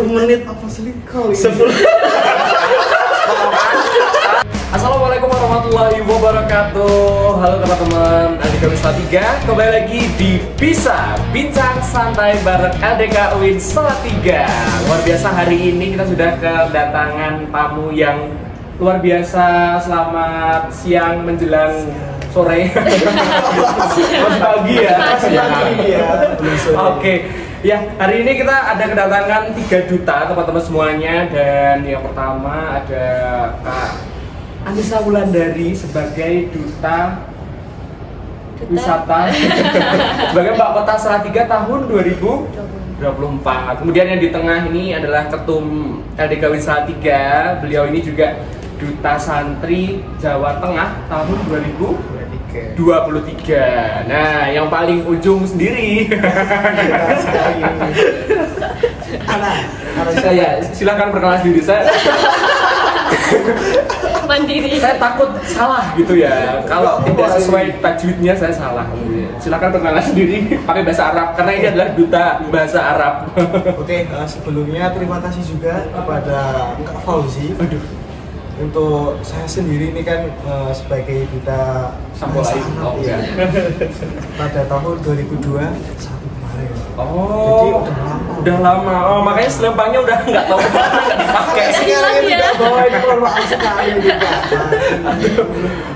menit apa sulit kali 10. Assalamualaikum warahmatullahi wabarakatuh. Halo teman-teman, Andika Wisma 3 kembali lagi di Bisa Bincang Santai bareng LDK UIN Salatiga. Luar biasa, hari ini kita sudah kedatangan tamu yang luar biasa. Selamat siang menjelang sore. Pagi ya. Oke. Ya, hari ini kita ada kedatangan 3 duta teman-teman semuanya. Dan yang pertama ada Kak Anissa Wulandari sebagai duta wisata sebagai Mbak Kota Salatiga tahun 2024. Kemudian yang di tengah ini adalah Ketum LDK UIN Salatiga. Beliau ini juga duta santri Jawa Tengah tahun 2023. Nah, yang paling ujung sendiri. Saya silakan perkenalan diri saya. Mandiri. Saya takut salah gitu ya. Kalau tidak sesuai tajwidnya saya salah. Silakan perkenalan sendiri pakai bahasa Arab karena ini adalah duta bahasa Arab. Oke, sebelumnya terima kasih juga kepada Kak Fauzi. Untuk saya sendiri ini kan sebagai duta bahasa Arab ya. Pada tahun 2002 sampai kemarin. Oh, jadi udah lama. Oh, makanya selempangnya udah nggak tahu kemana, nggak dipakai. Sekarang ini tidak bawa ini keluar maaf sekali.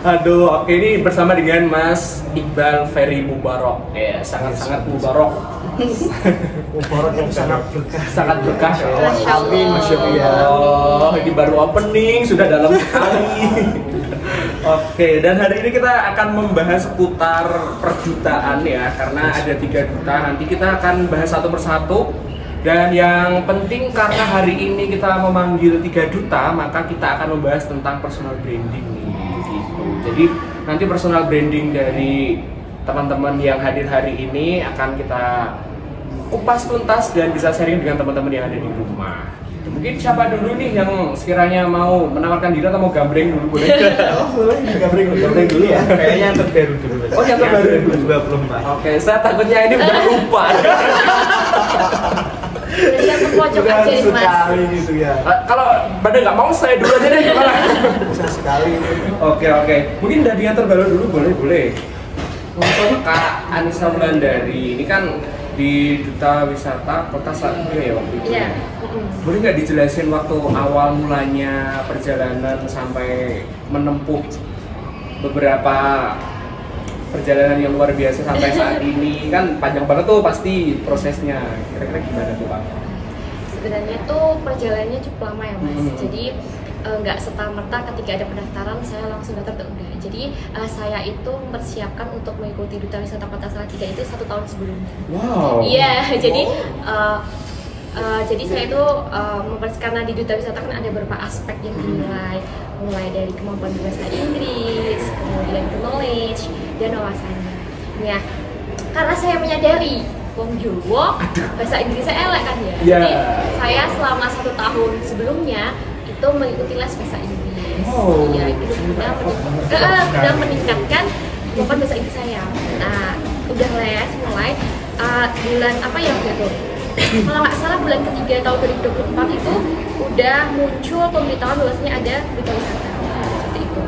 Aduh, oke, ini bersama dengan Mas Iqbal Ferry Mubarok. Ya, sangat-sangat Mubarok. Mubarok yang sangat berkah. Sangat berkah. Amin, Masya Allah. Oh, ini baru opening sudah dalam sekali. Oke, dan hari ini kita akan membahas seputar perdutaan ya, karena ada 3 duta. Nanti kita akan bahas satu persatu. Dan yang penting karena hari ini kita memanggil 3 duta, maka kita akan membahas tentang personal branding nih, gitu. Jadi nanti personal branding dari teman-teman yang hadir hari ini akan kita kupas tuntas dan bisa sharing dengan teman-teman yang ada di rumah. Mungkin siapa dulu nih yang sekiranya mau menawarkan diri atau mau gambreng dulu, boleh? Oh, boleh gambreng dulu ya. Kayaknya yang terbaru dulu. Oh, yang terbaru 2024. Oke, saya takutnya ini udah lupa. Jadi yang terpojok aja nih, Mas. Sekali gitu ya. Kalau pada nggak mau saya dulu aja deh, gimana? Bisa sekali. Oke. Mungkin dari yang terbaru dulu, boleh. Untuk Kak Anissa Wulandari, ini kan di Duta Wisata Kota Salatiga ya waktu itu. Iya. Boleh nggak dijelasin waktu awal mulanya perjalanan sampai menempuh beberapa perjalanan yang luar biasa sampai saat ini? Kan panjang banget tuh pasti prosesnya. Kira-kira gimana tuh, Pak? Sebenarnya tuh perjalanannya cukup lama ya, Mas. Jadi nggak serta-merta ketika ada pendaftaran saya langsung daftar, enggak. Jadi saya itu mempersiapkan untuk mengikuti Duta Wisata Kota Salatiga itu 1 tahun sebelumnya. Wow. Iya, jadi saya itu karena di Duta Wisata kan ada beberapa aspek yang dinilai, mulai dari kemampuan bahasa Inggris, kemudian knowledge dan wawasannya. Ya, karena saya menyadari wong Jawa bahasa Inggris saya elek kan ya. Jadi saya selama 1 tahun sebelumnya itu mengikuti les bahasa Inggris. Iya, itu sudah meningkatkan kemampuan bahasa Inggris saya. Nah, udah les mulai bulan apa ya gitu. Kalau nggak salah bulan ketiga tahun 2024 itu udah muncul pemberitahuan bahwasanya ada duta wisata seperti itu.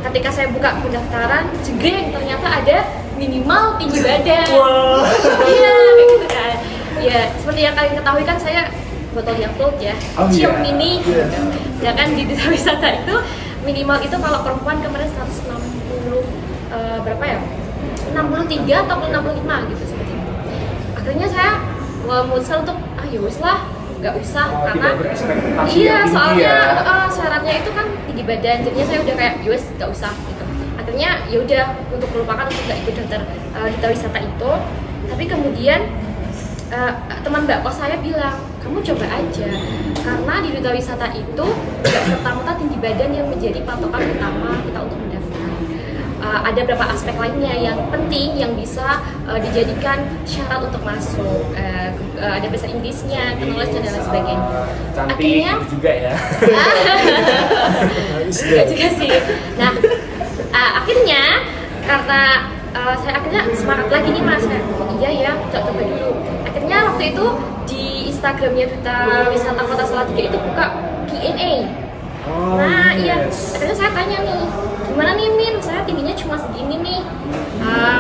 Ketika saya buka pendaftaran, jegreng ternyata ada minimal tinggi badan. Wow. Iya, kayak gitu kan. Ya, seperti yang kalian ketahui kan saya botol Yakult ya, cium mini. Ya kan di duta wisata itu minimal itu kalau perempuan kemarin 160 berapa ya? 63 atau 65 gitu seperti itu. Akhirnya saya memutuskan untuk wis lah, nggak usah karena iya soalnya syaratnya itu kan tinggi badan, jadinya saya udah kayak wis nggak usah gitu. Akhirnya ya udah untuk melupakan untuk nggak ikut daftar duta wisata itu. Tapi kemudian teman Mbak Kos saya bilang, kamu coba aja karena di duta wisata itu nggak serta-merta tinggi badan yang menjadi patokan utama kita untuk mendaftar. Ada beberapa aspek lainnya yang penting yang bisa dijadikan syarat untuk masuk. Ada bahasa Inggrisnya, knowledge dan lain sebagainya. Akhirnya juga ya. Enggak juga sih. Nah, akhirnya karena saya akhirnya semangat lagi nih Mas. Oh iya ya, coba dulu. Akhirnya waktu itu di Instagramnya Duta Wisata Kota Salatiga itu buka Q&A. Nah iya, akhirnya saya tanya nih, gimana nih Min, saya tingginya cuma segini nih,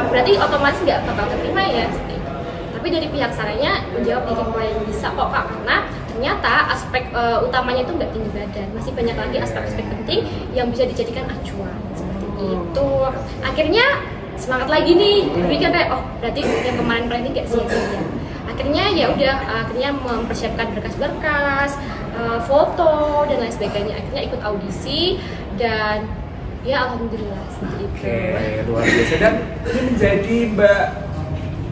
berarti otomatis nggak bakal keterima ya? Tapi dari pihak saranya menjawab yang bisa kok Kak, karena ternyata aspek utamanya itu nggak tinggi badan, masih banyak lagi aspek-aspek penting yang bisa dijadikan acuan seperti itu. Akhirnya semangat lagi nih, berpikir kayak oh berarti yang kemarin planning nggak sia-sia. Akhirnya ya udah, akhirnya mempersiapkan berkas-berkas, foto dan lain sebagainya. Akhirnya ikut audisi dan ya alhamdulillah seperti itu. Oke, luar biasa. Dan ini menjadi Mbak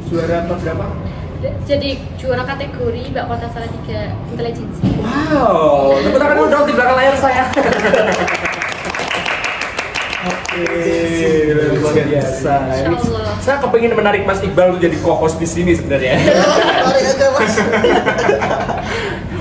juara top berapa? Jadi juara kategori Mbak Kota Salatiga Intelijensi. Wow, tepuk tangan dong di belakang layar saya. Oke, luar biasa. Saya kepingin menarik Mas Iqbal untuk jadi co-host di sini sebenarnya. Tarik aja Mas.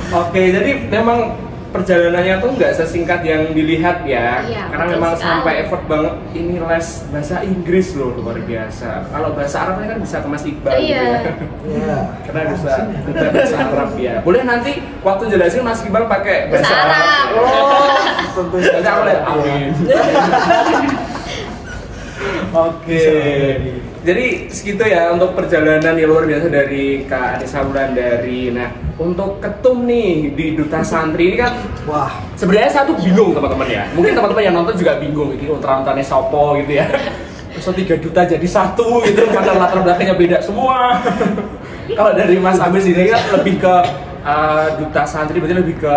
Oke, jadi memang perjalanannya tuh nggak sesingkat yang dilihat ya, iya, karena memang sampai effort banget. Ini les bahasa Inggris loh, luar biasa. Kalau bahasa Arabnya kan bisa ke Mas Iqbal gitu ya. Iya. Karena bisa bahasa Arab ya. Boleh nanti waktu jelasin Mas Iqbal pakai bahasa Arab. Oh, tentu saja. Amin. Oke. Jadi segitu ya untuk perjalanan yang luar biasa dari Kak Anissa Wulandari. Nah, untuk ketum nih di Duta Santri ini kan, wah, sebenarnya saya tuh bingung teman-teman ya. Mungkin teman-teman yang nonton juga bingung, ini ultra-ultranya sopo gitu ya. Terus 3 duta jadi satu gitu, padahal latar belakangnya beda semua. Kalau dari Mas Abis ini kan lebih ke Duta Santri, berarti lebih ke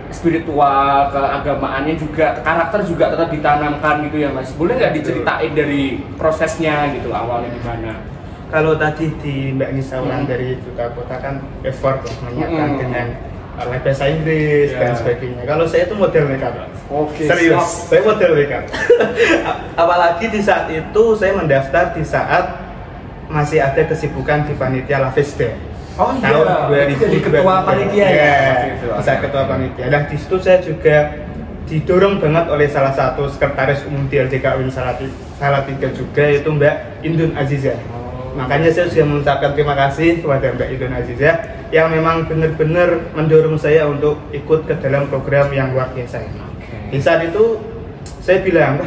spiritual, keagamaannya juga, karakter juga tetap ditanamkan gitu ya Mas. Boleh nggak diceritain dari prosesnya gitu, awalnya gimana? Kalau tadi di Mbak Nisa dari Duta Kota kan effort menyiapkan dengan bahasa Inggris dan sebagainya. Kalau saya itu model makeup. Oke, serius, saya model makeup. Apalagi di saat itu saya mendaftar di saat masih ada kesibukan di panitia Lavis Day. Oh iya, tahun jadi ketua panitia ya. Saya ketua panitia. Dan di situ saya juga didorong banget oleh salah satu sekretaris umum DLJK UIN Salatiga juga, yaitu Mbak Indun Azizah. Makanya saya sudah mengucapkan terima kasih kepada Mbak Indun Azizah yang memang benar-benar mendorong saya untuk ikut ke dalam program yang luar biasa ini. Di saat itu saya bilang,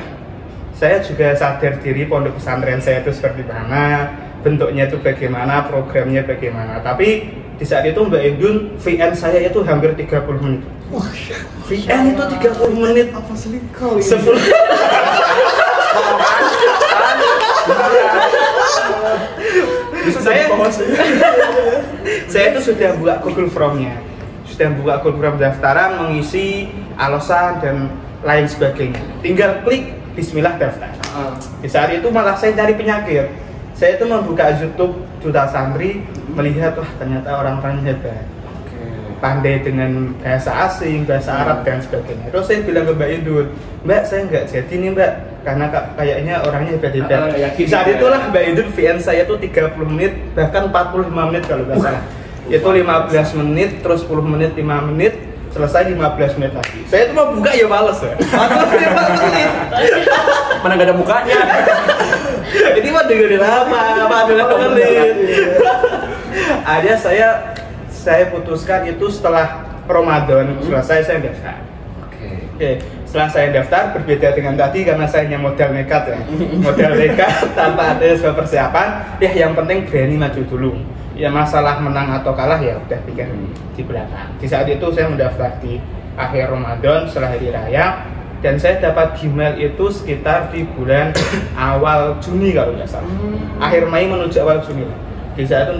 saya juga sadar diri pondok pesantren saya itu seperti mana, bentuknya itu bagaimana, programnya bagaimana. Tapi di saat itu Mbak Indun, VN saya itu hampir 30 menit. VN itu 30 menit. Apa selingkuh ini? 10. Saya itu sudah buka Google Form-nya, sudah buka Google Form daftaran, mengisi alasan dan lain sebagainya. Tinggal klik Bismillah daftar. Di saat itu malah saya cari penyakit. Saya itu membuka YouTube Duta Santri, melihat wah ternyata orang-orangnya hebat, pandai dengan bahasa asing, bahasa Arab dan sebagainya. Terus saya bilang ke Mbak Indun, Mbak saya nggak jadi nih Mbak, karena kayaknya orangnya hebat-hebat. Saat itulah Mbak Indun VN saya itu 30 menit, bahkan 45 menit kalau nggak salah. Itu 15 menit, terus 10 menit, 5 menit, selesai 15 menit lagi. Saya itu mau buka ya males ya. 45 menit. Mana gak ada mukanya. Ini mah dengerin apa dengerin. Ada saya putuskan itu setelah Ramadan selesai saya daftar. Oke. Setelah saya daftar, berbeda dengan tadi karena saya hanya modal nekat ya. Modal nekat tanpa ada sebuah persiapan. Ya yang penting berani maju dulu. Ya masalah menang atau kalah ya udah pikir di belakang. Di saat itu saya mendaftar di akhir Ramadan setelah hari raya, dan saya dapat Gmail itu sekitar di bulan awal Juni kalau nggak salah. Akhir Mei menuju awal Juni. Di saat itu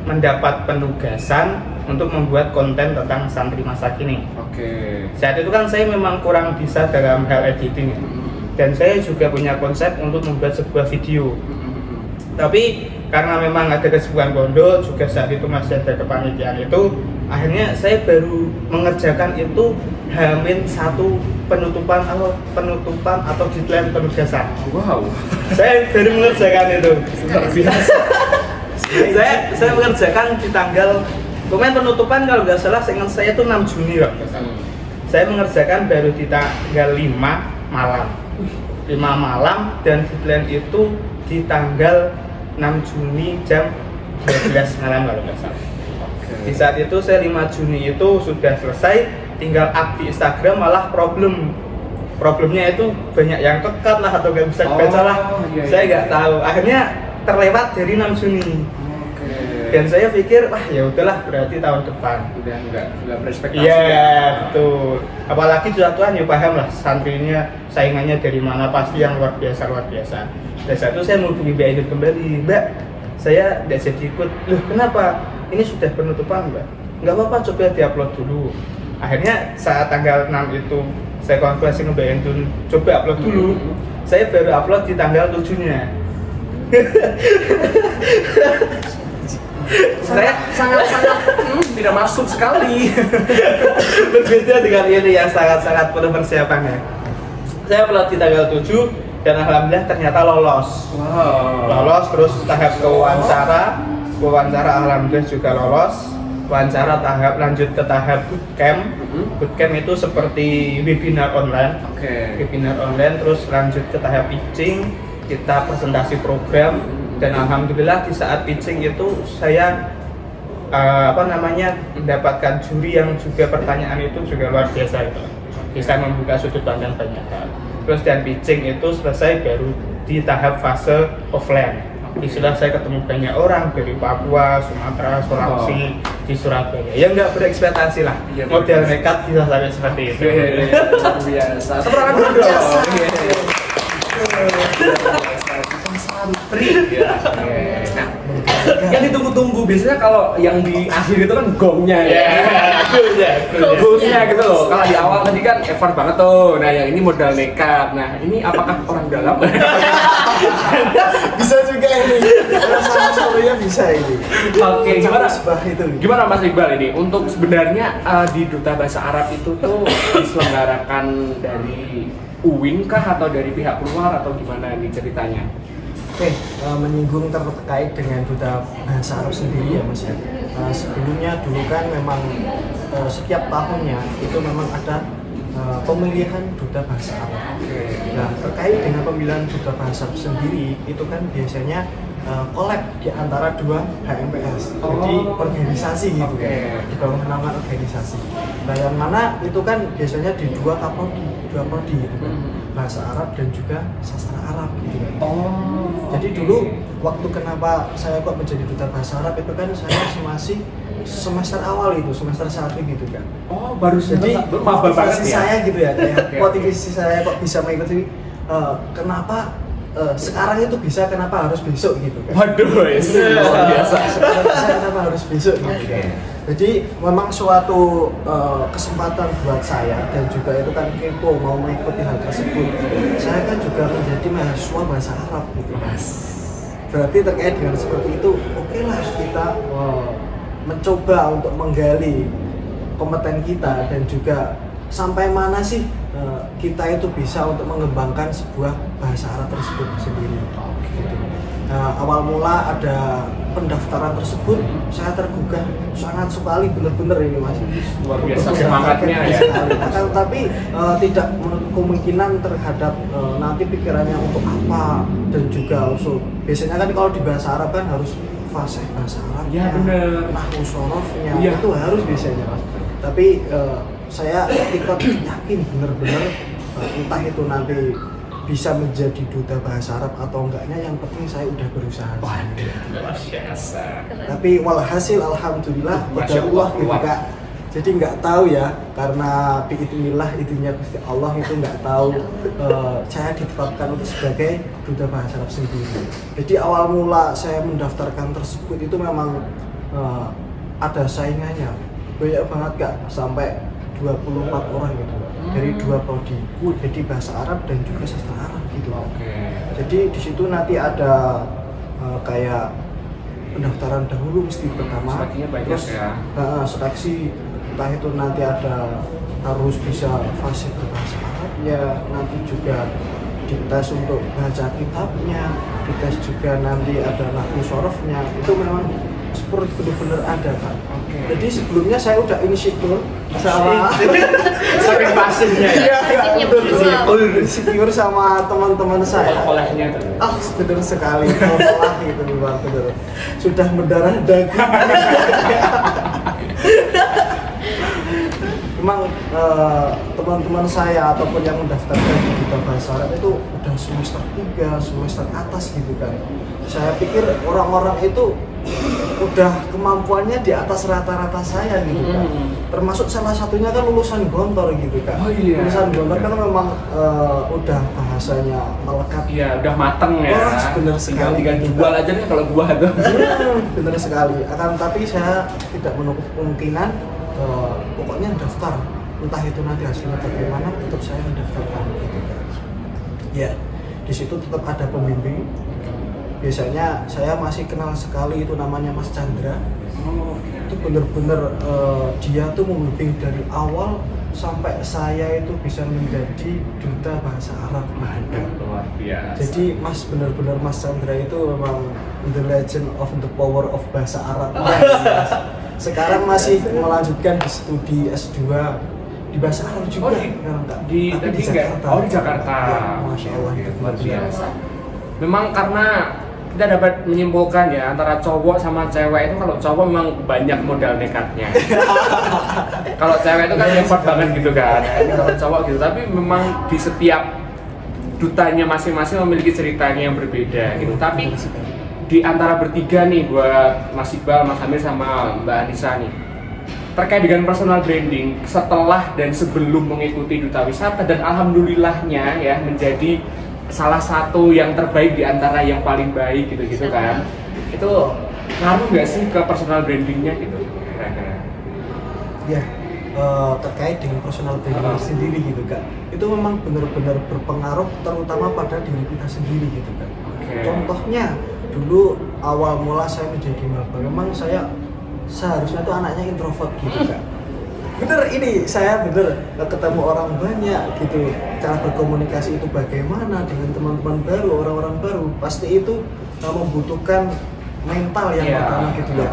mendapat penugasan untuk membuat konten tentang santri masa kini. Saat itu kan saya memang kurang bisa dalam hal editing ya. Dan saya juga punya konsep untuk membuat sebuah video. Tapi karena memang ada kesibukan pondok, juga saat itu masih ada kepanitiaan itu, akhirnya saya baru mengerjakan itu H-1 penutupan atau deadline penugasan. Wow. Saya baru mengerjakan itu. Biasa. saya mengerjakan di tanggal penutupan kalau nggak salah, seingat saya itu 6 Juni lah. Saya mengerjakan baru di tanggal 5 malam. 5 malam dan deadline itu di tanggal 6 Juni jam 12 malam kalau nggak salah. Di saat itu saya 5 Juni itu sudah selesai, tinggal up di Instagram malah problemnya itu banyak yang kekat lah atau nggak bisa dibaca lah. Saya nggak tahu. Akhirnya terlewat dari 6 Juni. Dan saya pikir, wah ya udahlah berarti tahun depan. Udah nggak berespektasi. Iya, betul. Apalagi sudah Tuhan ya paham lah santrinya saingannya dari mana, pasti yang luar biasa. Dan saat itu saya menghubungi Mbak Ainun kembali, Mbak, saya tidak jadi ikut. Loh kenapa? Ini sudah penutupan, Mbak. Nggak apa-apa, coba diupload dulu. Akhirnya saat tanggal 6 itu saya konfirmasi ke Mbak Ainun, coba upload dulu. Saya baru upload di tanggal 7-nya. Saya sangat tidak masuk sekali. Berbeda dengan ini yang sangat penuh persiapannya. Saya upload di tanggal 7 dan alhamdulillah ternyata lolos. Lolos terus tahap wawancara alhamdulillah juga lolos. Wawancara lanjut ke tahap bootcamp. Bootcamp itu seperti webinar online. Webinar online terus lanjut ke tahap pitching, kita presentasi program. Dan alhamdulillah di saat pitching itu saya mendapatkan juri yang juga pertanyaan itu juga luar biasa itu. Bisa membuka sudut pandang banyak hal. Terus dan pitching itu selesai baru di tahap fase offline. Di sana saya ketemu banyak orang dari Papua, Sumatera, Sulawesi, di Surabaya. Ya nggak berekspektasi lah. Model nekat bisa sampai seperti itu. Luar biasa. Tepukan dulu dong. Santri ya. Nah, yang ditunggu-tunggu biasanya kalau yang di akhir itu kan gongnya ya. Gongnya gitu loh. Kalau di awal tadi kan effort banget tuh. Nah, yang ini modal nekat. Nah, ini apakah orang dalam? Bisa juga ini. Rasanya bisa ini. Oke, gimana Mas Iqbal ini? Untuk sebenarnya di Duta Bahasa Arab itu tuh diselenggarakan dari UIN kah atau dari pihak luar atau gimana nih ceritanya? Oke, menyinggung terkait dengan Duta Bahasa Arab sendiri ya Mas ya. Sebelumnya dulu kan memang setiap tahunnya itu memang ada pemilihan Duta Bahasa Arab. Nah, terkait dengan pemilihan Duta Bahasa Arab sendiri itu kan biasanya collab di antara dua HMPS, jadi organisasi gitu kan, di bawah naungan organisasi. Nah, yang mana itu kan biasanya di dua prodi gitu kan, bahasa Arab dan juga sastra Arab gitu kan. Jadi dulu waktu kenapa saya kok menjadi duta bahasa Arab itu kan saya masih semester awal itu, semester 1 gitu kan. Baru jadi motivasi saya gitu ya, kayak motivasi saya kok bisa mengikuti kenapa sekarang itu bisa, kenapa harus besok gitu kan. Waduh, luar biasa. Sekarang bisa, kenapa harus besok gitu kan. Jadi memang suatu kesempatan buat saya dan juga itu kan kepo mau mengikuti hal tersebut. Saya kan juga menjadi mahasiswa bahasa Arab gitu Mas. Berarti terkait dengan seperti itu, oke lah kita mencoba untuk menggali kompeten kita dan juga sampai mana sih kita itu bisa untuk mengembangkan sebuah bahasa Arab tersebut sendiri. Gitu. Nah, awal mula ada pendaftaran tersebut, saya tergugah sangat sekali, benar-benar ini Mas. Luar biasa semangatnya ya. Tapi tidak menutup kemungkinan terhadap nanti pikirannya untuk apa dan juga usul. Biasanya kan kalau di bahasa Arab kan harus fasih bahasa Arabnya, nahwu sorofnya, itu harus biasanya Mas. Tapi saya ikut yakin benar-benar entah itu nanti bisa menjadi duta bahasa Arab atau enggaknya, yang penting saya udah berusaha. Waduh, luar biasa. Tapi walhasil alhamdulillah Allah gitu Kak. Jadi nggak tahu ya, karena biidznillah itunya Gusti Allah itu nggak tahu saya ditetapkan untuk sebagai duta bahasa Arab sendiri. Jadi awal mula saya mendaftarkan tersebut itu memang ada saingannya banyak banget Kak, sampai 24 orang gitu dari dua prodi, jadi bahasa Arab dan juga sastra Arab gitu. Jadi di situ nanti ada kayak pendaftaran dahulu mesti pertama, terus seleksi, entah itu nanti ada harus bisa fasih berbahasa Arab ya, nanti juga dites untuk baca kitabnya, dites juga nanti ada nahwu sorofnya, itu memang seperti benar-benar ada Pak. Jadi sebelumnya saya udah insecure sama saking pasifnya ya. Insecure sama teman-teman saya. Olehnya itu. Benar sekali, olah gitu benar. Sudah mendarah daging. Memang teman-teman saya ataupun yang mendaftarkan di Duta Bahasa Arab itu udah semester 3, semester atas gitu kan. Saya pikir orang-orang itu udah kemampuannya di atas rata-rata saya gitu kan. Termasuk salah satunya kan lulusan Gontor gitu kan. Oh, iya. Lulusan Gontor kan memang udah bahasanya melekat. Iya, udah mateng ya. Wah, bener sekali. Tinggal jual aja nih kalau gua tuh. Bener sekali. Akan tapi saya tidak menutup kemungkinan pokoknya daftar, entah itu nanti hasilnya bagaimana, tetap saya mendaftarkan gitu kan. Ya, di situ tetap ada pembimbing. Biasanya saya masih kenal sekali itu namanya Mas Chandra. Itu bener-bener dia tuh membimbing dari awal sampai saya itu bisa menjadi duta bahasa Arab. Luar biasa. Jadi Mas bener-bener Mas Chandra itu memang the legend of the power of bahasa Arab. Sekarang masih melanjutkan di studi S2 di bahasa Arab juga. Di Jakarta. Oh, di Jakarta. Ya, Masya Allah, itu luar biasa. Memang karena kita dapat menyimpulkan ya antara cowok sama cewek itu, kalau cowok memang banyak modal nekatnya. Kalau cewek itu kan effort banget gitu kan. Kalau cowok gitu, tapi memang di setiap dutanya masing-masing memiliki ceritanya yang berbeda gitu. Tapi di antara bertiga nih, buat Mas Iqbal, Mas Amir sama Mbak Anissa nih, terkait dengan personal branding setelah dan sebelum mengikuti Duta Wisata, dan alhamdulillahnya ya menjadi salah satu yang terbaik di antara yang paling baik gitu-gitu kan, itu ngaruh nggak sih ke personal brandingnya gitu kira-kira? Ya, terkait dengan personal branding sendiri gitu kan, itu memang benar-benar berpengaruh terutama pada diri kita sendiri gitu kan. Contohnya dulu awal mula saya menjadi maba, memang saya seharusnya tuh anaknya introvert gitu kan. Bener, ini saya bener ketemu orang banyak gitu, cara berkomunikasi itu bagaimana dengan teman-teman baru, orang-orang baru, pasti itu membutuhkan mental yang pertama gitu ya.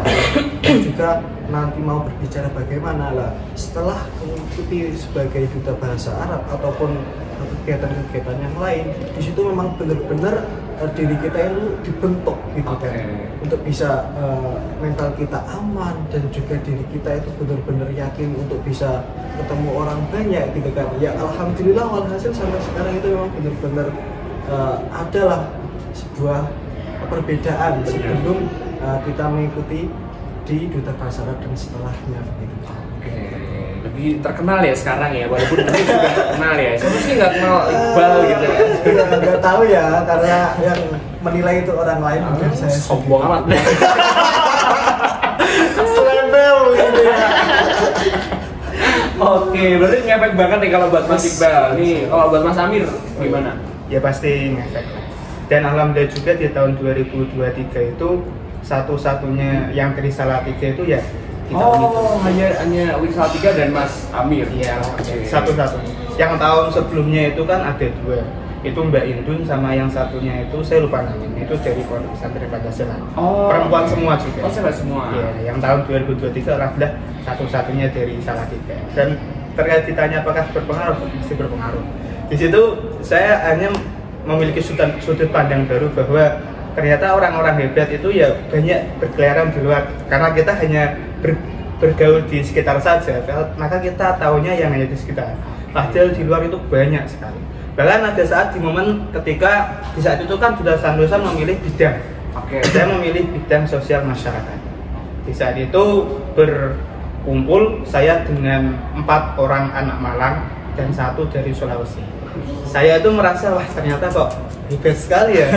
Dan juga nanti mau berbicara bagaimana lah setelah mengikuti sebagai duta bahasa Arab ataupun kegiatan-kegiatan yang lain, di situ memang benar-benar diri kita itu dibentuk gitu kan, untuk bisa mental kita aman, dan juga diri kita itu benar-benar yakin untuk bisa ketemu orang banyak gitu kan. Ya alhamdulillah walhasil sampai sekarang itu memang benar-benar adalah sebuah perbedaan sebelum kita mengikuti di Duta Bahasa Arab dan setelahnya gitu. Lebih terkenal ya sekarang ya, walaupun tadi juga terkenal ya. Siapa sih nggak kenal Iqbal gitu ya? Nggak tahu ya, karena yang menilai itu orang lain, bukan saya. Sombong amat deh. Selebel gitu ya. Oke, berarti ngefek banget nih kalau buat Mas Iqbal. Nih, kalau buat Mas Amir gimana? Ya pasti ngefek. Dan alhamdulillah juga di tahun 2023 itu satu-satunya yang dari Salatiga itu ya di tahun itu. hanya Win Salatiga dan Mas Amir. Iya, satu-satunya. Yang tahun sebelumnya itu kan ada dua. Itu Mbak Indun sama yang satunya itu saya lupa namanya. Itu dari Pondok Pesantren Pancasila. Perempuan semua juga. Oh, cewek semua. Iya, yang tahun 2023 alhamdulillah satu-satunya dari Salatiga. Dan terkait ditanya apakah berpengaruh, pasti berpengaruh. Di situ saya hanya memiliki sudut pandang baru bahwa ternyata orang-orang hebat itu ya banyak berkeliaran di luar, karena kita hanya bergaul di sekitar saja, maka kita tahunya yang hanya di sekitar, padahal di luar itu banyak sekali. Bahkan ada saat di momen ketika di saat itu kan sudah Sandosa memilih bidang, saya memilih bidang sosial masyarakat. Di saat itu berkumpul saya dengan 4 orang anak Malang dan 1 dari Sulawesi. Saya itu merasa, wah ternyata kok hebat sekali ya.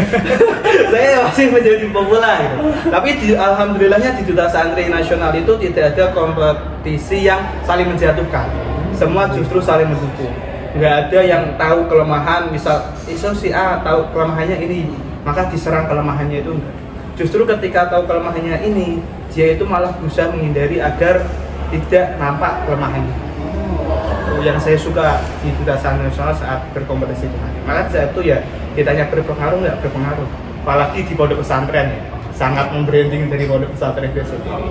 Saya masih menjadi pemula gitu. Tapi alhamdulillahnya di Duta Santri Nasional itu tidak ada kompetisi yang saling menjatuhkan. Semua justru saling mendukung. Nggak ada yang tahu kelemahan, misal si A tahu kelemahannya ini, maka diserang kelemahannya itu. Justru ketika tahu kelemahannya ini, dia itu malah berusaha menghindari agar tidak nampak kelemahannya. Yang saya suka di Duta Santri Nasional saat berkompetisi kemarin. Maka saat itu ya ditanya berpengaruh nggak, berpengaruh. Apalagi di pondok pesantren ya, sangat membranding dari pondok pesantren itu sendiri.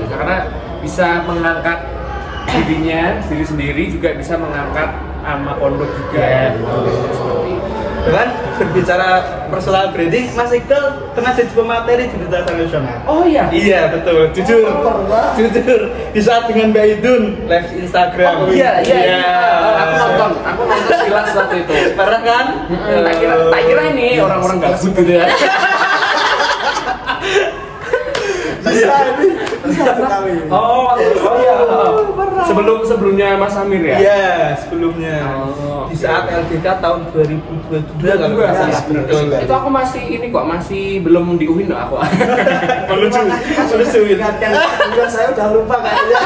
Karena bisa mengangkat dirinya sendiri juga bisa mengangkat nama pondok juga. Seperti itu. Kan berbicara personal branding, Mas Iqbal pernah jadi pemateri di Duta Nasional. Oh iya. Iya betul, jujur, pernah. jujur. Di saat dengan Mbak Idun live Instagram. Oh iya. Aku nonton sekilas waktu itu. Pernah kan? Tak kira ini orang-orang gabut gitu ya. Bisa sekali. Oh iya. Sebelumnya Mas Amir ya? Iya, sebelumnya. Oh, Di saat LDK tahun 2022 kalau nggak salah. Betul. Itu aku masih masih belum di UIN loh aku. Menuju. Ingatkan saya udah lupa kayaknya.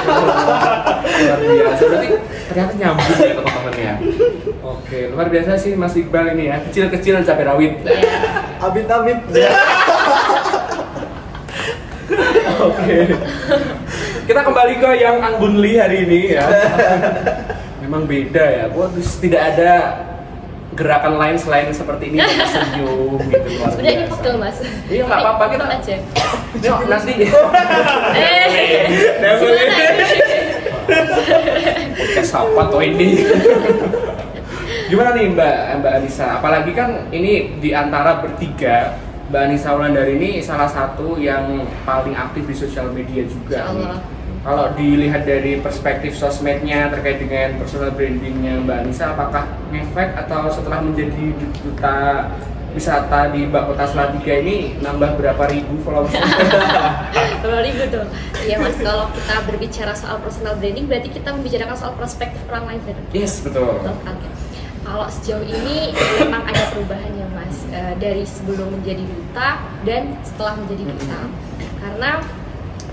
Luar biasa. Berarti ternyata nyambung ya teman-teman ya. Oke, luar biasa sih Mas Iqbal ini ya. Kecil-kecil cabai rawit. Abit-abit. Oke. Kita kembali ke yang Anggun Lee hari ini ya. Memang beda ya. Tidak ada gerakan lain selain seperti ini, senyum gitu. Sebenarnya ini pegel Mas. Iya nggak apa-apa kita aja. Yuk, nanti. Siapa tuh ini? Gimana nih Mbak Anissa? Apalagi kan ini di antara bertiga, Mbak Anissa Wulandari ini salah satu yang paling aktif di sosial media juga. Kalau dilihat dari perspektif sosmednya terkait dengan personal brandingnya Mbak Anissa, apakah ngefek atau setelah menjadi duta wisata di Kota Salatiga ini nambah berapa ribu followers? Berapa ribu tuh? Iya Mas, kalau kita berbicara soal personal branding berarti kita membicarakan soal perspektif orang lain. Yes, betul. Kalau sejauh ini memang ada perubahan ya Mas, dari sebelum menjadi duta dan setelah menjadi duta. Karena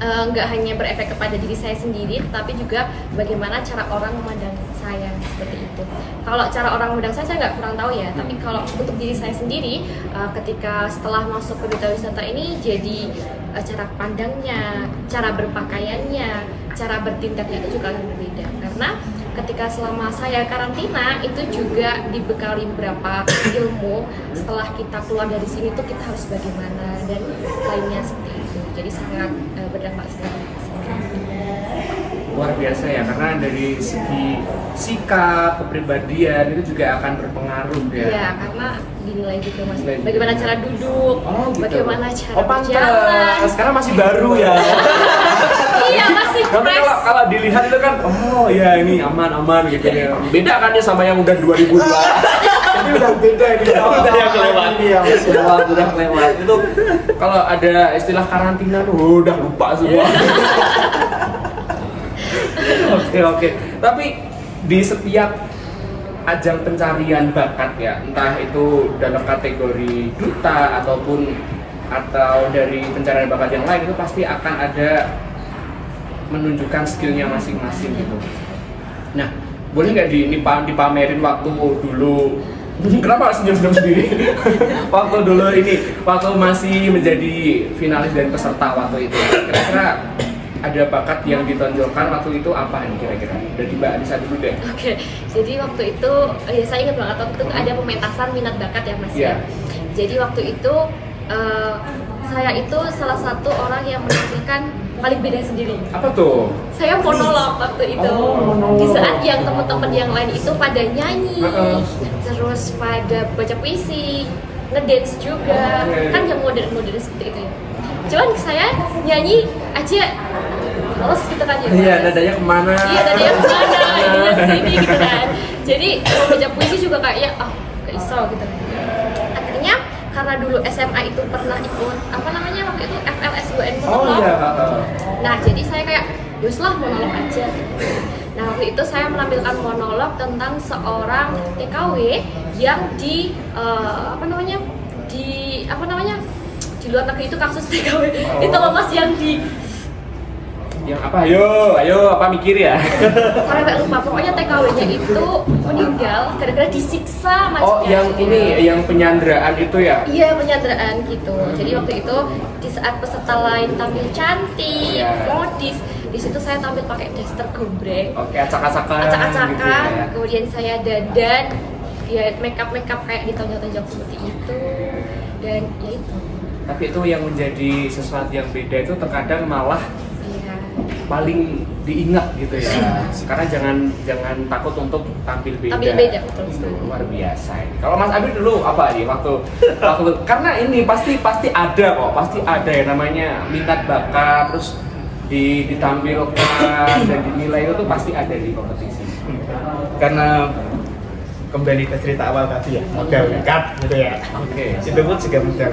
nggak hanya berefek kepada diri saya sendiri, tapi juga bagaimana cara orang memandang saya seperti itu. Kalau cara orang memandang saya nggak kurang tahu ya, tapi kalau untuk diri saya sendiri, ketika setelah masuk ke duta wisata ini, jadi cara pandangnya, cara berpakaiannya, cara bertindaknya itu juga akan berbeda. Karena ketika selama saya karantina itu juga dibekali beberapa ilmu. Setelah kita keluar dari sini tuh kita harus bagaimana dan lainnya seperti itu. Jadi sangat berdampak sekali. Luar biasa ya, karena dari segi sikap, kepribadian itu juga akan berpengaruh ya. Iya, karena dinilai gitu Mas. Bagaimana cara duduk, gitu. Bagaimana cara pantas. berjalan. Sekarang masih baru ya. Iya, masih Tapi fresh. kalau dilihat itu kan, oh ya ini aman gitu ya. Beda kan ya sama yang udah 2002. Ini udah beda ini. Udah yang kelewat. Iya, Udah kelewat. Itu kalau ada istilah karantina tuh udah lupa semua. Oke. Tapi di setiap ajang pencarian bakat ya, entah itu dalam kategori duta atau dari pencarian bakat yang lain, itu pasti akan ada menunjukkan skillnya masing-masing gitu. Nah, boleh nggak dipamerin waktu dulu? Kenapa senyum-senyum sendiri? waktu masih menjadi finalis dan peserta waktu itu, kira-kira ada bakat yang ditonjolkan waktu itu apa nih kira-kira? Dari Mbak Anissa dulu deh. Oke, jadi waktu itu ya saya ingat banget waktu itu ada pementasan minat bakat ya Mas. Iya. Jadi waktu itu saya itu salah satu orang yang menampilkan paling beda sendiri. Apa tuh? Saya monolog waktu itu. Monolog. Di saat yang teman-teman yang lain itu pada nyanyi, terus pada baca puisi, ngedance juga, kan yang modern-modern seperti itu ya. Cuman saya nyanyi aja males gitu kan ya. Iya, dadanya kemana? Iya, dadanya kemana, ininya kesini gitu kan. Jadi kalau baca puisi juga kayak gak iso gitu kan. Akhirnya karena dulu SMA itu pernah ikut waktu itu FLS-UN monolog. Oh iya. Nah jadi saya kayak yuslah monolog aja. Nah waktu itu saya menampilkan monolog tentang seorang TKW yang di di luar negeri itu kasus TKW. Itu loh Mas yang apa? Ayo apa mikir ya? Saya nggak lupa, pokoknya TKW-nya itu meninggal gara-gara disiksa Mas. Yang penyanderaan itu ya? Iya, penyanderaan gitu. Jadi waktu itu di saat peserta lain tampil cantik, modis, di situ saya tampil pakai daster gombreng. Oke, acak-acakan. Gitu ya. Kemudian saya dandan, ya make up kayak ditonjol-tonjol seperti itu. Dan ya itu. Tapi itu yang menjadi sesuatu yang beda itu terkadang malah paling diingat gitu ya. Karena jangan takut untuk tampil beda. Tampil beda, betul sekali. Luar biasa ini. Kalau Mas Amir dulu apa nih waktu karena ini pasti ada kok, pasti ada ya namanya minat bakat terus ditampilkan dan dinilai itu tuh pasti ada di kompetisi. Karena kembali ke cerita awal tadi ya, modal nekat gitu ya. Oke. Itu pun juga modal.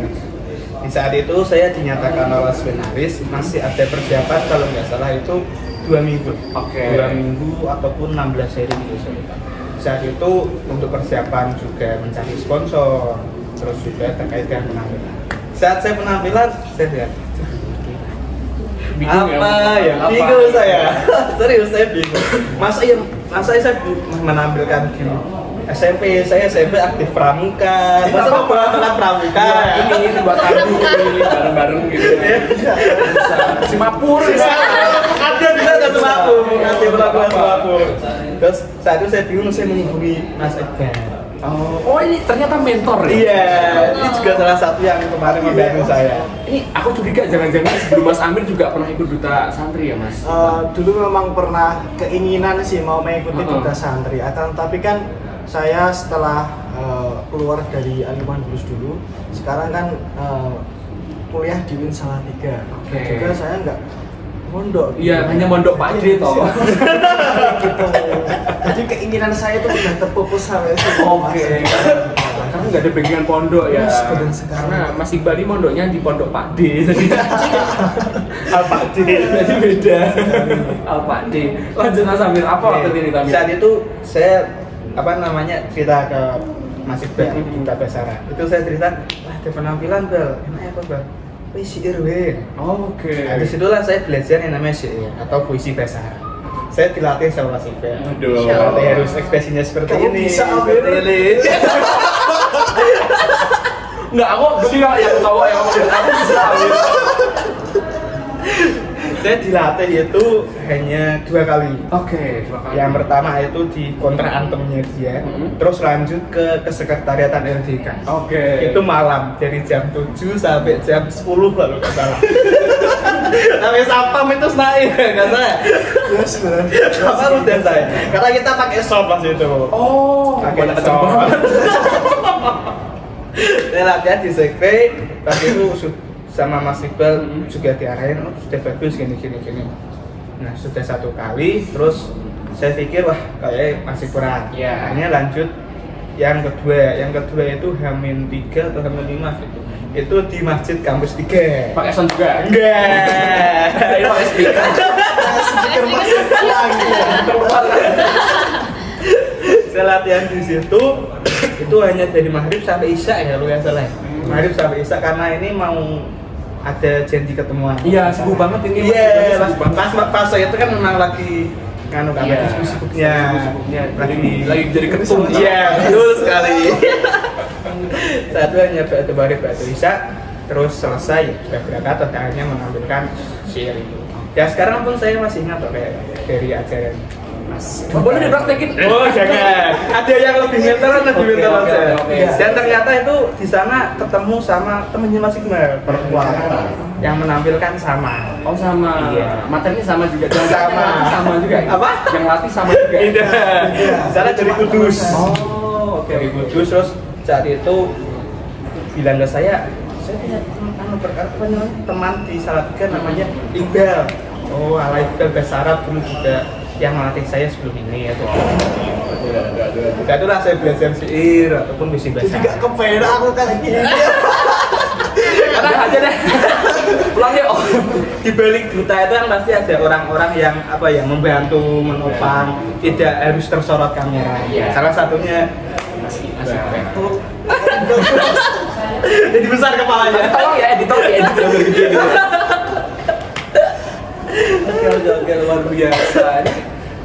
Di saat itu saya dinyatakan lolos finalis, masih ada persiapan kalau nggak salah itu 2 minggu. Oke. 2 minggu ataupun 16 hari gitu saya lupa. Saat itu untuk persiapan juga mencari sponsor, terus juga terkait dengan penampilan. Saat saya penampilan, saya lihat Bingung ya? Bingung saya. Serius saya bingung. Masa saya menampilkan gini. SMP aktif pramuka. Masa mau telat pramuka? Ya, ini buat tamu ini bareng-bareng gitu. Si Mapur Ada bisa satu Mapur, nanti pelabuhan Mapur. Terus saat itu saya bingung, saya menghubungi Mas Iqbal. Oh ini ternyata mentor ya? Iya, ini juga salah satu yang kemarin membantu saya. Ini aku curiga jangan-jangan sebelum Mas Amir juga pernah ikut duta santri ya Mas? Dulu memang pernah keinginan sih mau mengikuti duta santri, tapi kan saya setelah keluar dari Aliman Bulus dulu, sekarang kan kuliah di UIN Salatiga. Oke. Juga saya nggak mondok. Iya, hanya mondok Pak Ade toh. Gitu. Jadi keinginan saya itu sudah terpupus sampai sini. Oke. Karena nggak ada backingan pondok ya. Benar sekali. Karena Mas Iqbal ini mondoknya di pondok Pak D. Al Pak D. Jadi beda. Al Pak D. Lanjut Mas Amir, apa waktu ini Tamir? Saat itu saya cerita ke Mas Iqbal Duta Basara. Itu saya cerita, wah ada penampilan Bel, enak ya Bel? Puisi Irwin. Oke. Nah, disitulah saya belajar yang namanya syair atau puisi Basara. Saya dilatih sama Mas Iqbal. Aduh. Dilatih harus ekspresinya seperti Kamu ini. bisa, seperti Amir. ini. Enggak, aku enggak yang cowok yang ngomong aku bisa Amir. Saya dilatih itu hanya 2 kali. Oke, 2 kali. Yang pertama itu di kontra antemnya dia, terus lanjut ke sekretariatan LDK. Oke. Itu malam dari jam 7 sampai jam 10 kalau nggak salah. Sampai sapam itu naik nggak salah. Yes, benar. Apa udah saya? Karena kita pakai shop pas itu. Oh, Pakai boleh shop. banget. Saya latihan di sekre, pas itu sama Mas Iqbal juga diarahin, oh sudah bagus gini. Nah sudah 1 kali, terus saya pikir wah kayak masih kurang. Iya. Akhirnya lanjut yang kedua itu Hamin 3 atau Hamin 5 gitu. Itu di Masjid Kampus 3. Pakai sound juga? Enggak. Ini pakai speaker. Speaker masih lagi. Saya latihan di situ itu hanya dari maghrib sampai isya ya lu yang salah. Maghrib sampai isya karena ini mau ada janji ketemuan. Iya, sibuk banget ini. Iya, sibuk banget. pas itu kan memang lagi nganu kan, Iya. sibuk-sibuknya. Lagi jadi ketum. Iya, betul sekali. Satu hanya batu isya, terus selesai sudah berangkat akhirnya mengambilkan syair itu. Ya sekarang pun saya masih ingat loh kayak dari ajaran Mas. Boleh dipraktekin? Oh jangan. Ada yang lebih mentoran saya. Oke. Dan ternyata itu di sana ketemu sama temennya Mas Iqbal, perempuan yang menampilkan sama. Oh sama. Iya. Materinya sama juga. Sama. juga. Apa? Yang latih sama juga. Tidak. Di sana dari Kudus. Oh, oke. Dari Kudus terus saat itu bilang ke saya punya teman di Salatiga namanya Iqbal. Oh, ala Iqbal bahasa Arab dulu juga yang melatih saya sebelum ini ya tuh. Nah, itulah saya belajar syair ataupun puisi bahasa. Jadi gak kepenak aku kali ini. Karena aja deh. Pulang yuk. Di balik duta itu kan pasti ada orang-orang yang membantu, menopang, tidak harus tersorot kamera. Iya. Salah satunya Masih jadi besar kepalanya. tolong ya editor yang gede gitu. Oke, luar biasa. Ini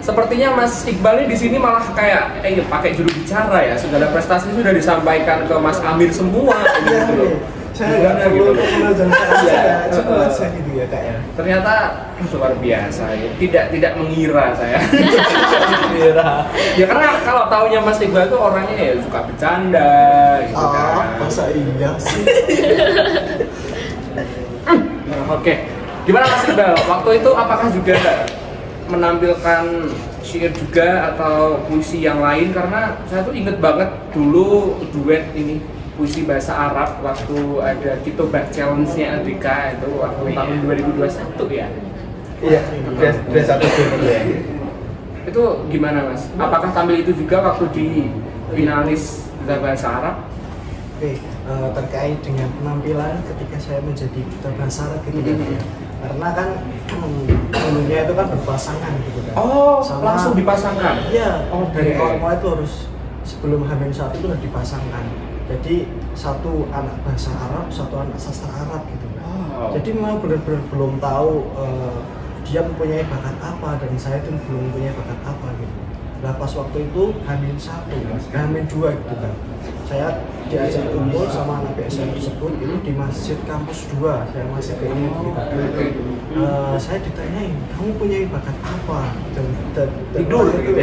sepertinya Mas Iqbal ini di sini malah kayak pakai juru bicara ya. Segala prestasi sudah disampaikan ke Mas Amir semua gitu loh. Saya nggak perlu menjelaskan saya, cukup aja gitu ya kak ya. Ternyata luar biasa ya. Tidak mengira saya. Ya karena kalau taunya Mas Iqbal itu orangnya ya suka bercanda gitu kan. Masa iya sih? Oke. Gimana Mas Iqbal? Waktu itu apakah juga menampilkan syair juga atau puisi yang lain? Karena saya tuh inget banget dulu duet ini puisi bahasa Arab waktu ada Kitobah Challenge-nya LDK itu waktu tahun 2021 ya. Iya, dress satu ya. Itu gimana Mas? Apakah tampil itu juga waktu di finalis Duta Bahasa Arab? Oke, terkait dengan penampilan ketika saya menjadi Duta Bahasa Arab gitu kan ya. Karena kan dulunya itu kan berpasangan gitu kan. Oh, langsung dipasangkan? Iya, Oh, dari awal itu harus sebelum H-1 itu harus dipasangkan. Jadi satu anak bahasa Arab, satu anak sastra Arab gitu kan. Oh. Jadi memang benar-benar belum tahu dia mempunyai bakat apa dan saya itu belum mempunyai bakat apa gitu. Nah pas waktu itu H-1, H-2 gitu kan. Saya diajak kumpul sama anak BSN tersebut itu di masjid kampus 2, saya masih keinget gitu. Saya ditanyain, kamu punya bakat apa? Dan tidur itu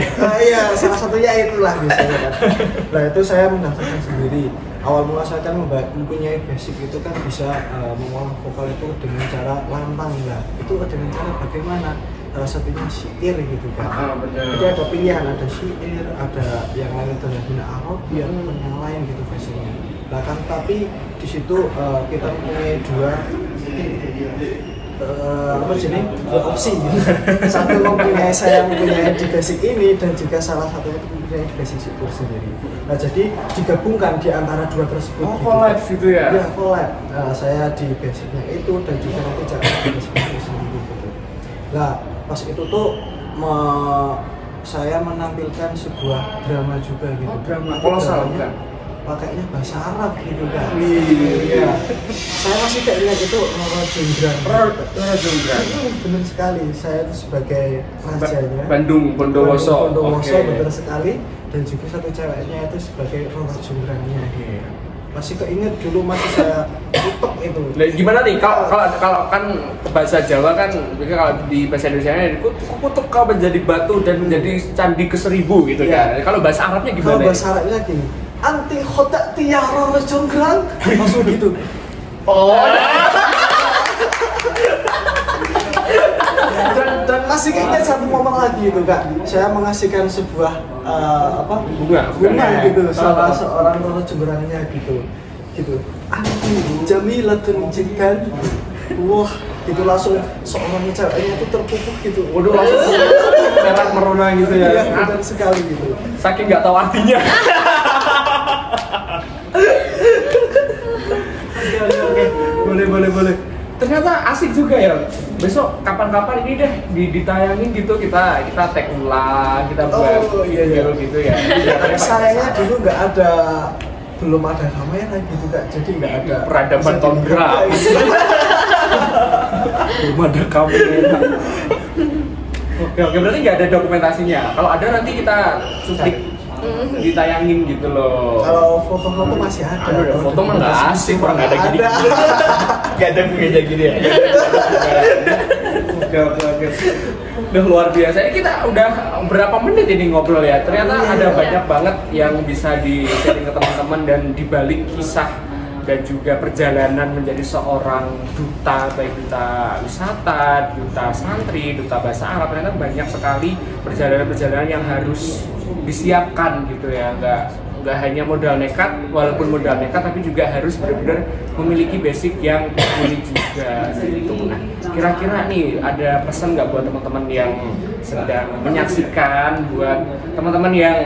iya, salah satunya itulah biasanya kan. Nah itu saya mendaftarkan sendiri. Awal mula saya kan mempunyai basic itu kan bisa mengolah vokal itu dengan cara lantang lah. Itu dengan cara bagaimana? Salah satunya syair gitu kan. Jadi ada pilihan, ada syair, ada yang lain itu hina Arab, yang lain gitu versinya. Nah kan tapi di situ kita mempunyai dua opsi gitu. Satu saya mempunyai di basic ini dan juga salah satunya itu mempunyai di basic syair sendiri. Nah jadi digabungkan di antara dua tersebut. Oh gitu. Collab gitu ya? Iya collab. Saya di basicnya itu dan juga nanti cara di basic itu sendiri gitu. Nah pas itu tuh saya menampilkan sebuah drama juga gitu. Oh, drama kolosal kan? Pakainya bahasa Arab gitu kan. Iya. Saya masih kayaknya itu Roro Jonggrang. Benar sekali. Saya itu sebagai rajanya. Bandung Bondowoso. Benar sekali. Dan juga satu ceweknya itu sebagai Roro Jonggrangnya. Masih keinget dulu masih saya tutup itu. Nah, gimana nih kalau kan bahasa Jawa kan kalau di bahasa Indonesia kutuk kau menjadi batu dan menjadi candi ke-1000 gitu kan. Kalau bahasa Arabnya gimana? Kalau bahasa Arabnya gini, anti khodak tiara Jonggrang langsung gitu. Oh. dan masih keinget satu momen lagi itu Kak. Saya mengasihkan sebuah bunga gitu salah seorang Roro Jonggrangnya gitu. Anti jamilatun jiddan. Wah, itu langsung seorang ceweknya itu terpukuk gitu. Waduh, langsung merah merona gitu ya. Iya, benar sekali gitu. Saking nggak tahu artinya. Oke. Boleh. Ternyata asik juga ya. Besok kapan-kapan ini deh ditayangin gitu, kita tag ulang, kita buat video gitu ya. Sayangnya dulu belum ada kamera gitu Kak, jadi nggak ada peradaban fotografi. Belum ada kamera. Oke, berarti nggak ada dokumentasinya. Kalau ada nanti kita syuting ditayangin gitu loh. Kalau foto-foto masih ada. Foto mah nggak asik, orang nggak ada gini. Nggak ada bunyinya gini ya. Oke. Udah luar biasa. Ini kita udah berapa menit ini ngobrol ya. Ternyata ada banyak banget yang bisa di-sharing ke teman-teman dan dibalik kisah dan juga perjalanan menjadi seorang duta, baik duta wisata, duta santri, duta bahasa Arab. Ternyata banyak sekali perjalanan-perjalanan yang harus disiapkan gitu ya, nggak hanya modal nekat, walaupun modal nekat tapi juga harus benar-benar memiliki basic yang mumpuni juga gitu. Nah, kira-kira nih ada pesan nggak buat teman-teman yang sedang menyaksikan, buat teman-teman yang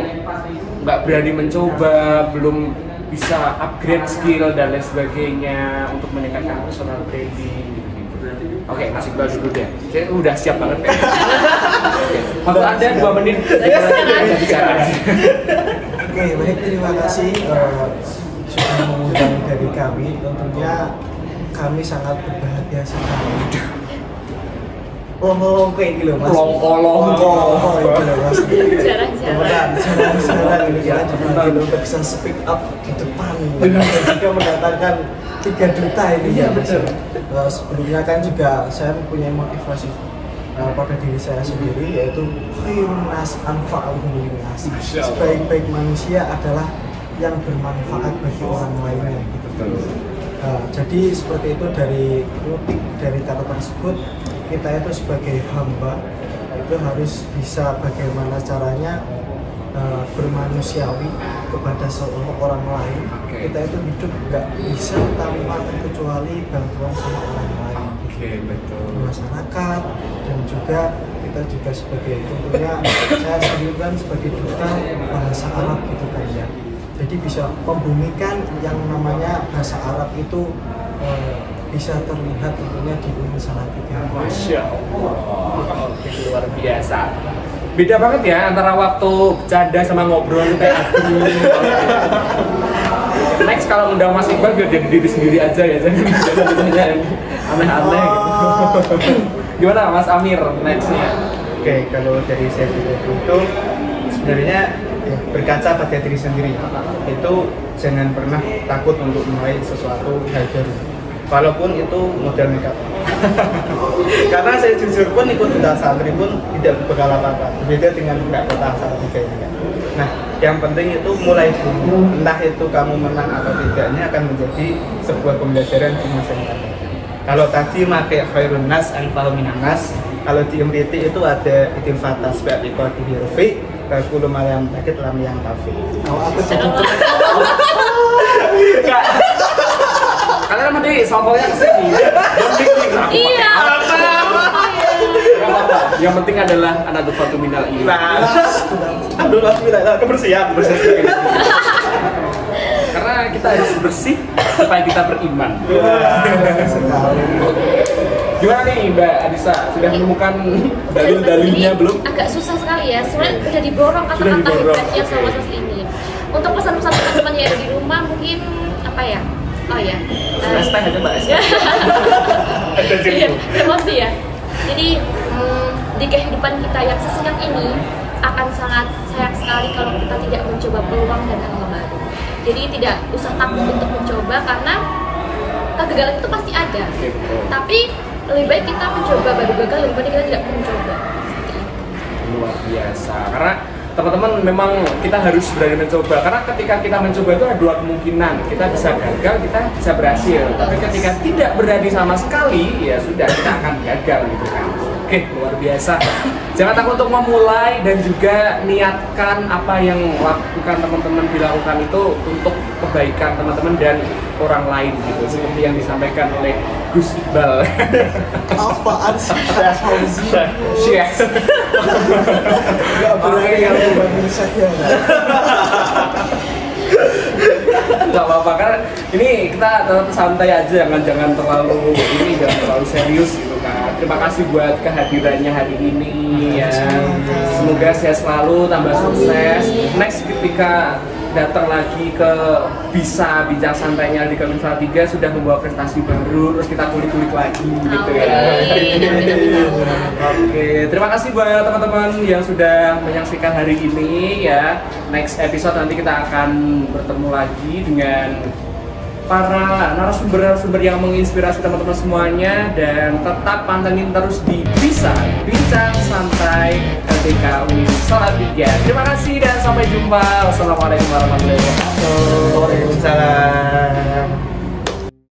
nggak berani mencoba, belum bisa upgrade skill dan lain sebagainya untuk meningkatkan personal branding gitu. Oke, Mas Iqbal dulu deh. Saya udah siap banget ya. Waktu Anda 2 menit. Oke, baik, terima kasih sudah mengundang dari kami. Tentunya kami sangat berbahagia sekali. Long kayak gitu Mas. Long. Mas. Jarang-jarang ini kita juga untuk bisa speak up di depan dan juga mendatangkan 3 duta ini ya Mas. Sebelumnya kan juga saya mempunyai motivasi pada diri saya sendiri, yaitu khairun nas anfa'uhum linnas. Sebaik-baik manusia adalah yang bermanfaat bagi orang lainnya gitu. Jadi seperti itu dari kata tersebut, kita itu sebagai hamba itu harus bisa bagaimana caranya bermanusiawi kepada orang lain. Kita itu hidup nggak bisa tanpa kecuali bantuan sama orang lain. Betul. Masyarakat dan juga kita juga sebagai tentunya saya sendiri kan sebagai duta bahasa Arab gitu kan ya. Jadi bisa membumikan yang namanya bahasa Arab itu bisa terlihat tentunya di Uin Salatiga. Masya Allah. Oke, luar biasa. Beda banget ya antara waktu bercanda sama ngobrol itu kayak aduh. Next kalau undang Mas Iqbal biar jadi diri sendiri aja ya, jangan aneh-aneh gitu. Gimana Mas Amir nextnya? Oke, kalau dari saya pribadi itu sebenarnya berkaca pada diri sendiri. Itu jangan pernah takut untuk mulai sesuatu hal baru. Walaupun itu modal makeup. Karena saya jujur pun ikut duta santri pun tidak bakal apa-apa. Beda dengan buka kota Salatiga ini kan. Nah, yang penting itu mulai dulu. Entah itu kamu menang atau tidaknya akan menjadi sebuah pembelajaran di masa yang akan datang. Kalau tadi pakai khairun nas anfa'u minan nas, kalau di Imriti itu ada itil fatas sebagai kode hirfi, kalau malam sakit lam yang tafi. Kalau aku jadi Kalian sama deh, soalnya kesini. Iya. Yang penting adalah anak dufatu minal iman. Alhamdulillah, kebersihan. Karena kita harus bersih supaya kita beriman. Gimana nih Mbak Adisa, sudah menemukan dalil-dalilnya belum? Agak susah sekali ya, sebenarnya udah diborong kata-kata hebatnya sama Mas ini. Untuk pesan-pesan teman-teman yang ada di rumah mungkin apa ya? Oh ya. Teh aja Mbak. Iya, emosi ya. Jadi di kehidupan kita yang sesingkat ini akan sangat sayang sekali kalau kita tidak mencoba peluang dan hal baru. Jadi tidak usah takut untuk mencoba karena kegagalan itu pasti ada. Tapi lebih baik kita mencoba baru gagal daripada kita tidak mencoba. Luar biasa. Karena teman-teman memang kita harus berani mencoba. Karena ketika kita mencoba itu ada dua kemungkinan. Kita bisa gagal, kita bisa berhasil. Tapi ketika tidak berani sama sekali, ya sudah kita akan gagal gitu kan. Oke, luar biasa. Jangan takut untuk memulai dan juga niatkan apa yang lakukan teman-teman dilakukan itu untuk kebaikan teman-teman dan orang lain gitu. Seperti yang disampaikan oleh Gus Iqbal. apaan sih Syekh Fauzi? Syekh. Enggak boleh yang berbagi saya. Gak apa-apa, karena ini kita tetap santai aja, jangan terlalu serius gitu kan. Terima kasih buat kehadirannya hari ini ya. Semoga sehat selalu, tambah sukses. Next ketika datang lagi ke bisa bincang santainya di Uin Salatiga sudah membawa prestasi baru, terus kita kulik-kulik lagi gitu ya. Oke, terima kasih buat teman-teman yang sudah menyaksikan hari ini ya. Next episode nanti kita akan bertemu lagi dengan para narasumber yang menginspirasi teman-teman semuanya, dan tetap pantengin terus di Bisa Bincang Santai LDK Uin Salatiga. Terima kasih dan sampai jumpa. Wassalamualaikum warahmatullahi wabarakatuh. Waalaikumsalam.